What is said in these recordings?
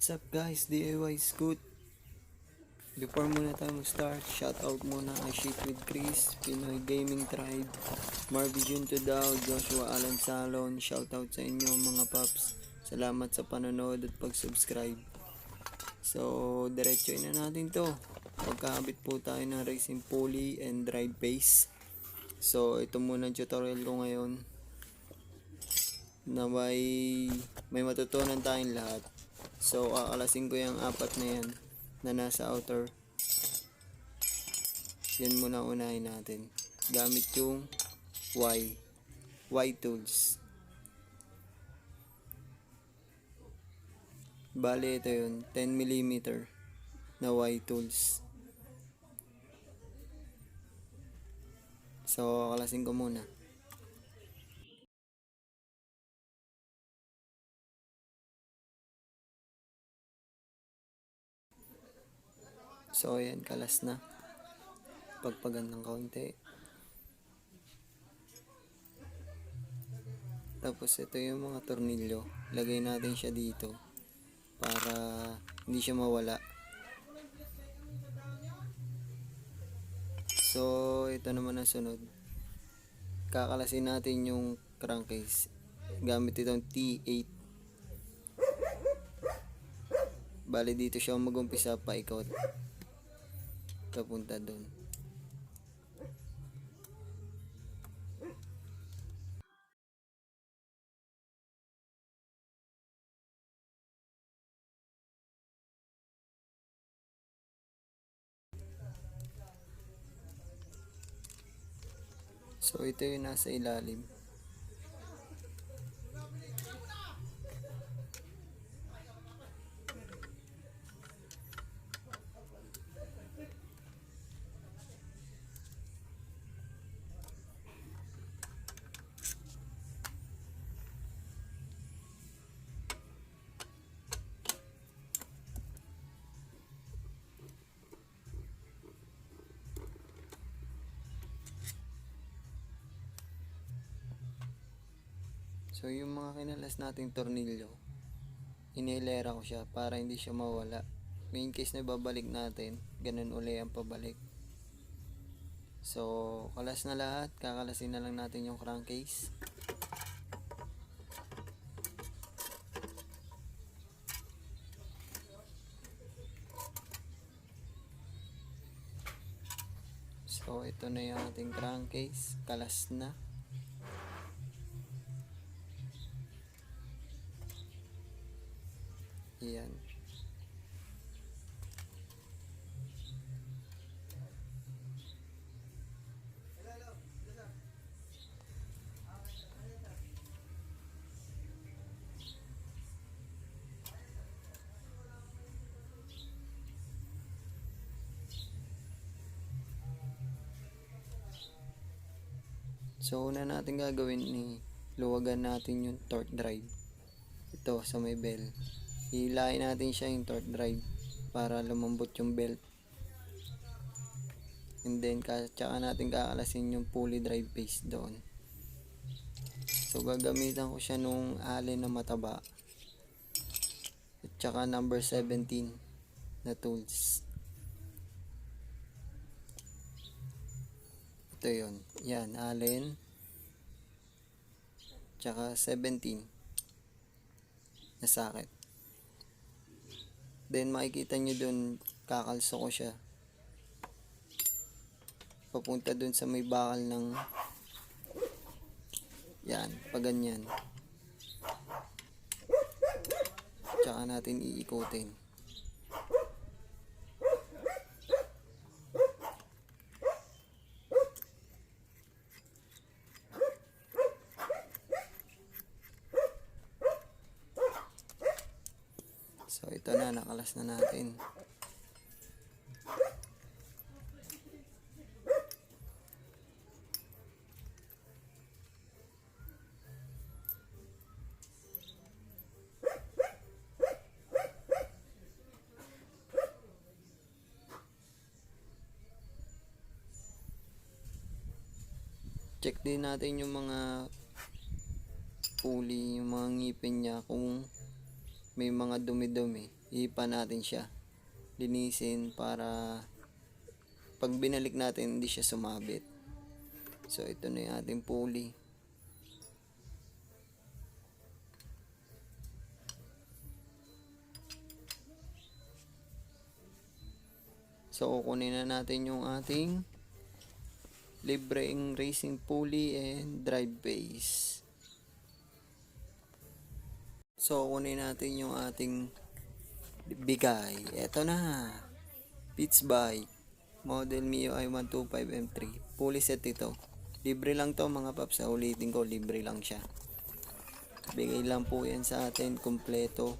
What's up guys, DIY Scoot. Before muna tayo mag-start, shoutout muna kay Shit with Chris, Pinoy Gaming Tribe, Marvy Junto Daw, Joshua Alan Salon. Shoutout sa inyo mga paps. Salamat sa panonood at pag-subscribe. So, diretsoin na natin to. Pagkakabit po tayo ng racing pulley and drive base. So, ito muna ang tutorial ko ngayon na may matutunan tayong lahat. So, akalasin ko yung apat na yan na nasa outer. Yan muna unahin natin. Gamit yung Y tools. Bale, ito yun. 10mm na Y tools. So, akalasin ko muna. So, ayan, kalas na. Pagpagan ng kaunti. Tapos, ito yung mga tornilyo. Lagay natin siya dito para hindi siya mawala. So, ito naman ang sunod. Kakalasin natin yung crankcase. Gamit itong T8. Bali, dito siya mag-umpisa paikot. Papunta doon. So, ito yung nasa ilalim. So, yung mga kinalas nating tornilyo, inilera ko siya para hindi siya mawala. In case na babalik natin, ganun uli ang pabalik. So, kalas na lahat. Kakalasin na lang natin yung crankcase. So, ito na yung ating crankcase. Kalas na. Yan. So, una natin gagawin ni luwagan natin yung torque drive. Ito sa may bell. Hilahin natin siya yung torque drive para lumambot yung belt. And then, tsaka natin kakalasin yung pulley drive base doon. So, gagamitan ko siya nung allen na mataba. At tsaka number 17 na tools. Ito yun. Yan, allen. Tsaka 17 na socket. Then, makikita nyo dun, kakalso ko siya. Papunta dun sa may bakal ng yan, paganyan. Tsaka natin iikutin. So, ito na, nakalas na natin. Check din natin yung mga pulley, yung mga ngipin niya kung may mga dumi-dumi. ihipan natin siya, linisin para pag binalik natin hindi siya sumabit. So ito na yung ating pulley. So kukunin na natin yung ating libreng racing pulley and drive base. So kunin natin yung ating bigay. Eto na, Pitts Bike Model MIUI 125 M3 pulley set ito. Libre lang to mga paps, ulitin ko, libre lang siya. Bigay lang po yan sa atin, kompleto,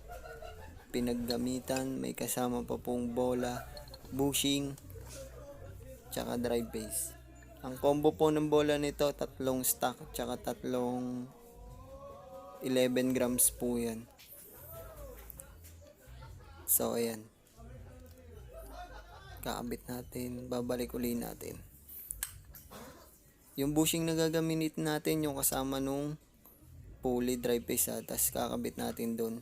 pinaggamitan, may kasama pa pong bola, bushing, tsaka drive base. Ang combo po ng bola nito, tatlong stock, tsaka tatlong 11 grams po yan. So ayan, kakabit natin, babalik uli natin. Yung bushing na gagamitin natin, yung kasama nung pulley drive base, tapos kakabit natin doon.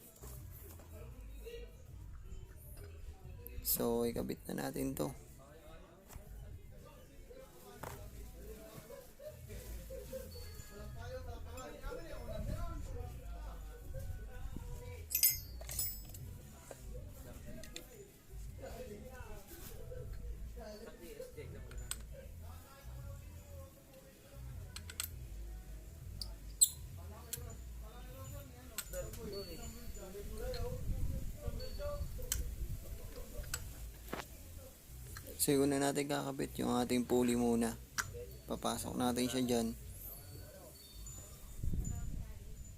So ikabit na natin to. So yung una natin kakabit yung ating pulley muna. Papasok natin siya dyan.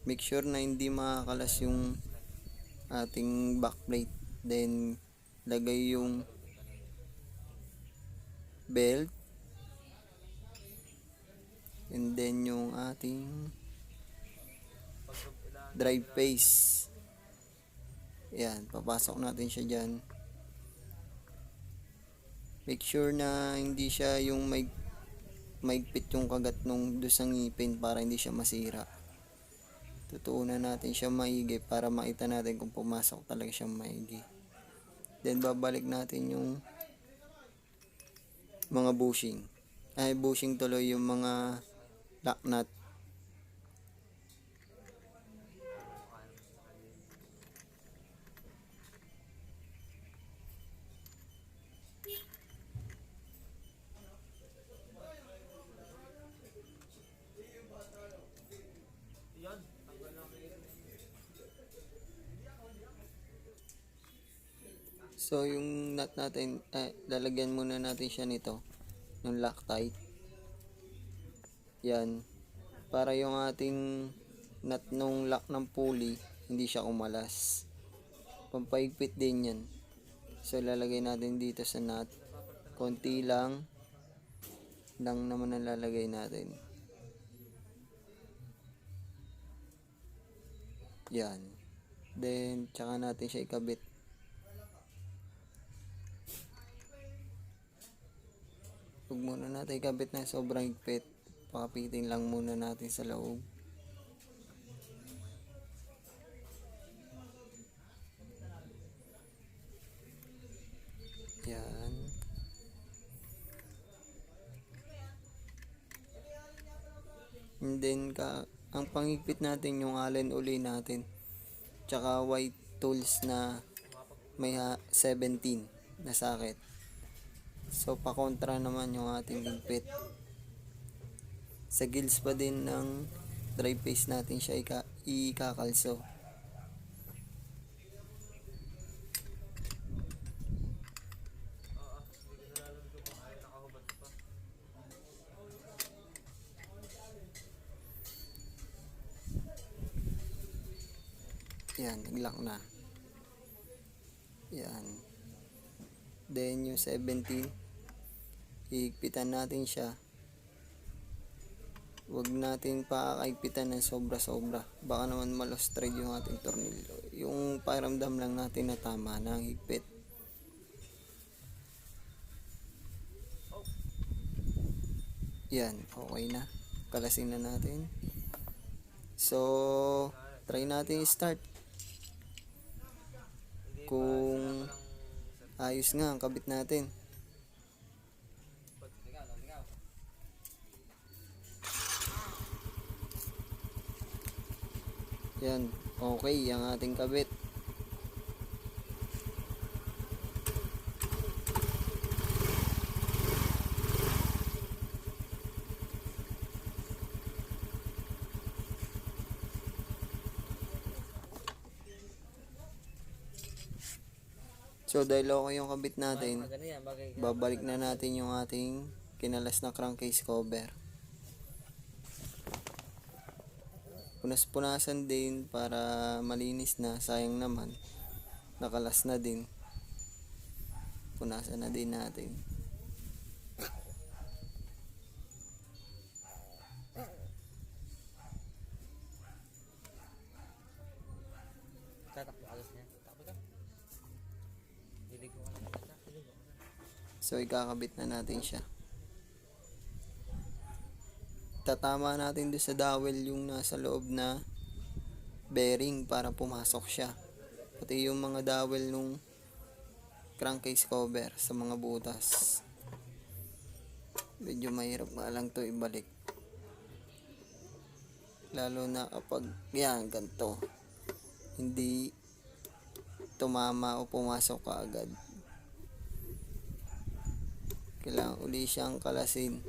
Make sure na hindi makakalas yung ating backplate. Then lagay yung belt. And then yung ating drive base. Yan, papasok natin siya dyan. Make sure na hindi siya yung maigpit yung kagat nung doon sa ngipin para hindi siya masira. Tutuunan natin siya maigi para makita natin kung pumasok talaga siya maigi. Then babalik natin yung mga bushing. Bushing tuloy yung mga lock nut. So yung nut natin, lalagyan muna natin siya nito ng Loctite. Yan, para yung ating nut nung lock ng pulley hindi siya umalas. Pampaigpit din yan. So lalagay natin dito sa nut, konti lang naman ang lalagay natin. Yan, then tsaka natin siya ikabit. Huwag muna natin ikabit na sobrang higpit. Pakapitin lang muna natin sa loob. Yan. And then ang pangigpit natin yung allen uli natin. Tsaka white tools na may 17 na socket. So pakontra naman yung ating higpit. Sa gills pa din ng drive base natin siya ikakalso. Yan, naglock na. Yan. Then yung 17, higpitan natin siya. Huwag natin pakakaigpitan ng sobra-sobra. Baka naman malos thread yung ating tornilyo. Yung pakiramdam lang natin na tama na ang higpit. Yan, okay na. Kalasin na natin. So, try natin i-start. kung ayos nga ang kabit natin. Yan, okay ang ating kabit. So dahil okay yung kabit natin, babalik na natin yung ating kinalas na crankcase cover. Punas-punasan din para malinis na, sayang naman nakalas na din. Punasan na din natin. So ikakabit na natin siya. Tatama natin doon sa dowel yung nasa loob na bearing para pumasok siya. Pati yung mga dowel nung crankcase cover sa mga butas. Medyo mahirap nga lang to ibalik. Lalo na kapag yan, ganito. Hindi tumama o pumasok ka agad. Kailangan uli siyang kalasin.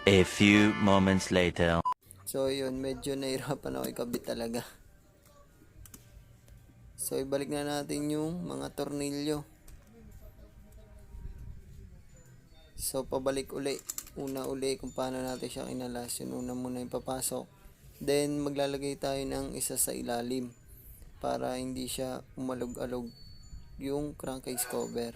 A few moments later. So yun, medyo nahirapan ako ikabit talaga. So ibalik na natin yung mga tornilyo. So pabalik uli. Una uli kung paano natin siya kinalas. Yun una muna ipapasok. Then maglalagay tayo ng isa sa ilalim para hindi siya umalog-alog yung crankcase cover.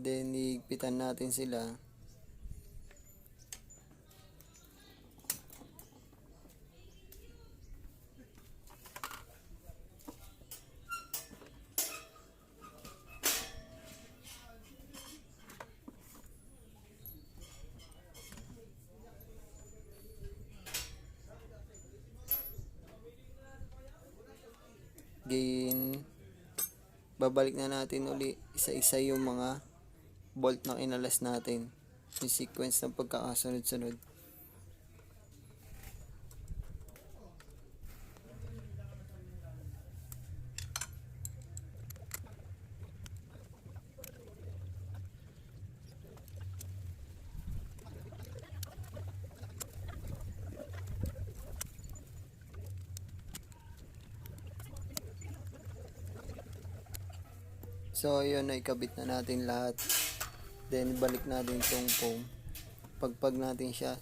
Then higpitan natin sila. Babalik na natin uli isa-isa yung mga bolt na kinalas natin, yung sequence ng pagkakasunod-sunod. So ayun, naikabit na natin lahat. Then balik natin itong foam. Pagpag natin siya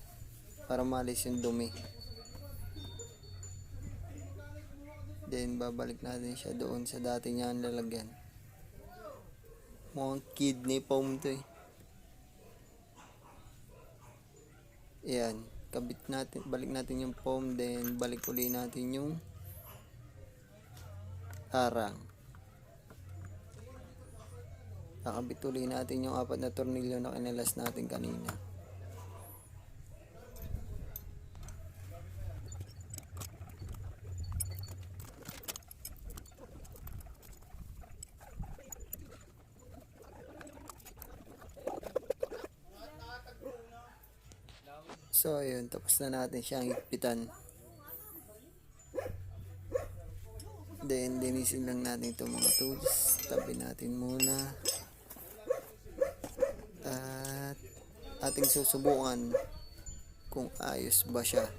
para malis yung dumi. Then babalik natin siya doon sa dati niyang lalagyan. Mukhang kidney foam to eh. Ayan, kabit natin, balik natin yung foam. Then balik uli natin yung harang. Kakabit uli natin yung 4 na tornilyo na kinalas natin kanina. So ayun, tapos na natin siyang higpitan. Then linisin lang natin itong mga tools. Tabi natin muna. At ating susubukan kung ayos ba siya.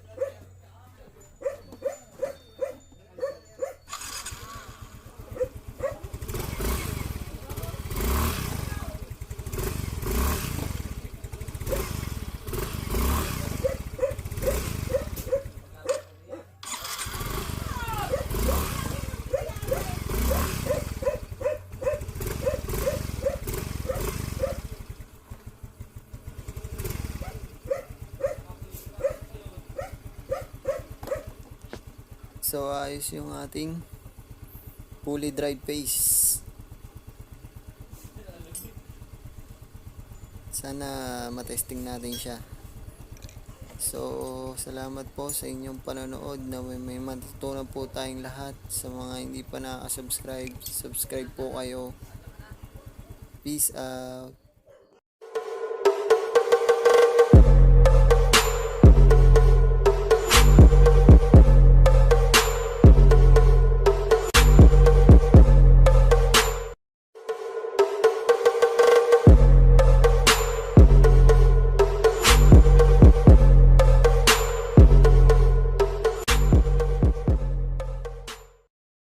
So ayos yung ating fully dried face. Sana matesting natin siya. So salamat po sa inyong panonood, na may matutunan po tayong lahat. Sa mga hindi pa nakaka-subscribe, subscribe po kayo. Peace out.